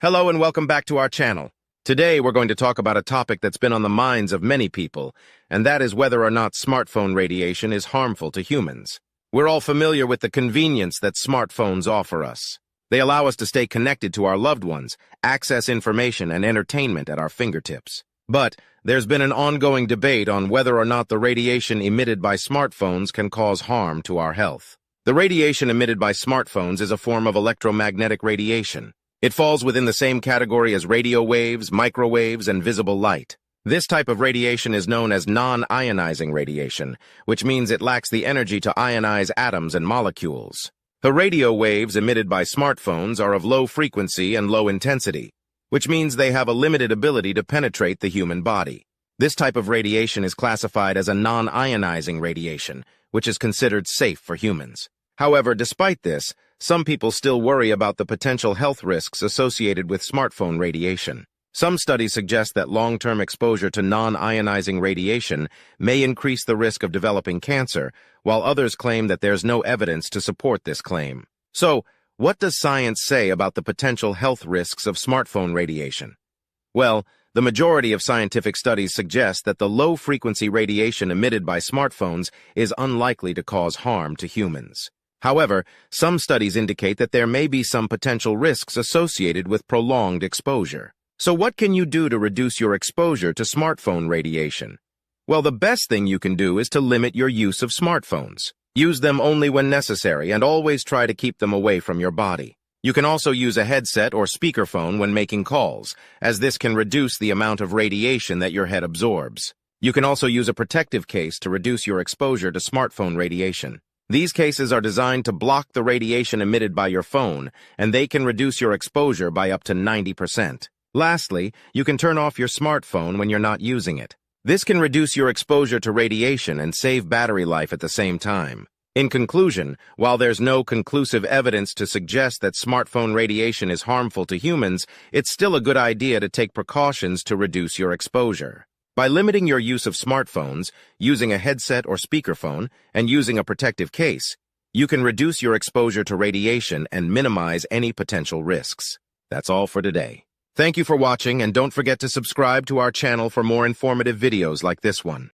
Hello and welcome back to our channel. Today we're going to talk about a topic that's been on the minds of many people, and that is whether or not smartphone radiation is harmful to humans. We're all familiar with the convenience that smartphones offer us. They allow us to stay connected to our loved ones, access information and entertainment at our fingertips. But there's been an ongoing debate on whether or not the radiation emitted by smartphones can cause harm to our health. The radiation emitted by smartphones is a form of electromagnetic radiation. It falls within the same category as radio waves, microwaves, and visible light. This type of radiation is known as non-ionizing radiation, which means it lacks the energy to ionize atoms and molecules. The radio waves emitted by smartphones are of low frequency and low intensity, which means they have a limited ability to penetrate the human body. This type of radiation is classified as a non-ionizing radiation, which is considered safe for humans. However, despite this, some people still worry about the potential health risks associated with smartphone radiation. Some studies suggest that long-term exposure to non-ionizing radiation may increase the risk of developing cancer, while others claim that there's no evidence to support this claim. So, what does science say about the potential health risks of smartphone radiation? Well, the majority of scientific studies suggest that the low-frequency radiation emitted by smartphones is unlikely to cause harm to humans. However, some studies indicate that there may be some potential risks associated with prolonged exposure. So what can you do to reduce your exposure to smartphone radiation? Well, the best thing you can do is to limit your use of smartphones. Use them only when necessary and always try to keep them away from your body. You can also use a headset or speakerphone when making calls, as this can reduce the amount of radiation that your head absorbs. You can also use a protective case to reduce your exposure to smartphone radiation. These cases are designed to block the radiation emitted by your phone, and they can reduce your exposure by up to 90%. Lastly, you can turn off your smartphone when you're not using it. This can reduce your exposure to radiation and save battery life at the same time. In conclusion, while there's no conclusive evidence to suggest that smartphone radiation is harmful to humans, it's still a good idea to take precautions to reduce your exposure. By limiting your use of smartphones, using a headset or speakerphone, and using a protective case, you can reduce your exposure to radiation and minimize any potential risks. That's all for today. Thank you for watching, and don't forget to subscribe to our channel for more informative videos like this one.